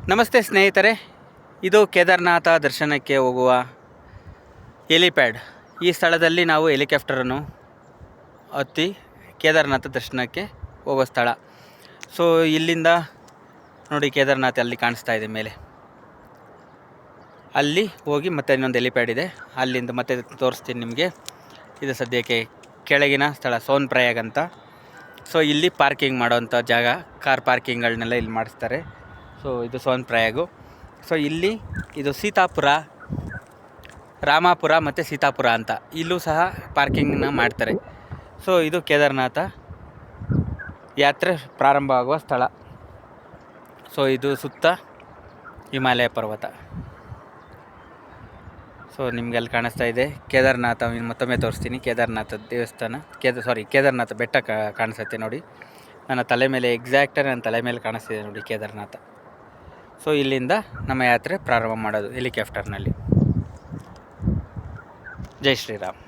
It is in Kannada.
ನಮಸ್ತೆ ಸ್ನೇಹಿತರೆ, ಇದು ಕೇದಾರನಾಥ ದರ್ಶನಕ್ಕೆ ಹೋಗುವ ಹೆಲಿಪ್ಯಾಡ್. ಈ ಸ್ಥಳದಲ್ಲಿ ನಾವು ಹೆಲಿಕಾಪ್ಟರನ್ನು ಹತ್ತಿ ಕೇದಾರನಾಥ ದರ್ಶನಕ್ಕೆ ಹೋಗೋ ಸ್ಥಳ. ಸೊ ಇಲ್ಲಿಂದ ನೋಡಿ ಕೇದಾರನಾಥ ಅಲ್ಲಿ ಕಾಣಿಸ್ತಾ ಇದೆ ಮೇಲೆ. ಅಲ್ಲಿ ಹೋಗಿ ಮತ್ತೆ ಇನ್ನೊಂದು ಹೆಲಿಪ್ಯಾಡ್ ಇದೆ, ಅಲ್ಲಿಂದ ಮತ್ತೆ ತೋರಿಸ್ತೀನಿ ನಿಮಗೆ. ಇದು ಸದ್ಯಕ್ಕೆ ಕೆಳಗಿನ ಸ್ಥಳ ಸೋನ್ಪ್ರಯಾಗ್ ಅಂತ. ಸೊ ಇಲ್ಲಿ ಪಾರ್ಕಿಂಗ್ ಮಾಡೋವಂಥ ಜಾಗ, ಕಾರ್ ಪಾರ್ಕಿಂಗ್ಗಳನ್ನೆಲ್ಲ ಇಲ್ಲಿ ಮಾಡಿಸ್ತಾರೆ. ಸೊ ಇದು ಸೋನ್ಪ್ರಯಾಗು. ಸೊ ಇಲ್ಲಿ ಇದು ಸೀತಾಪುರ, ರಾಮಾಪುರ ಮತ್ತು ಸೀತಾಪುರ ಅಂತ ಇಲ್ಲೂ ಸಹ ಪಾರ್ಕಿಂಗ್ನ ಮಾಡ್ತಾರೆ. ಸೊ ಇದು ಕೇದಾರನಾಥ ಯಾತ್ರೆ ಪ್ರಾರಂಭ ಆಗುವ ಸ್ಥಳ. ಸೊ ಇದು ಸುತ್ತ ಹಿಮಾಲಯ ಪರ್ವತ. ಸೊ ನಿಮಗೆಲ್ಲಿ ಕಾಣಿಸ್ತಾ ಇದೆ ಕೇದಾರನಾಥ. ಮತ್ತೊಮ್ಮೆ ತೋರಿಸ್ತೀನಿ. ಕೇದಾರನಾಥ ದೇವಸ್ಥಾನ, ಕೇದಾರನಾಥ ಬೆಟ್ಟ ಕಾಣಿಸುತ್ತೆ ನೋಡಿ. ನನ್ನ ತಲೆ ಮೇಲೆ ಎಕ್ಸಾಕ್ಟಾಗಿ ನನ್ನ ತಲೆ ಮೇಲೆ ಕಾಣಿಸ್ತಿದೆ ನೋಡಿ ಕೇದಾರನಾಥ. ಸೊ ಇಲ್ಲಿಂದ ನಮ್ಮ ಯಾತ್ರೆ ಪ್ರಾರಂಭ ಮಾಡೋದು ಹೆಲಿಕಾಪ್ಟರ್ನಲ್ಲಿ. ಜೈ ಶ್ರೀರಾಮ್.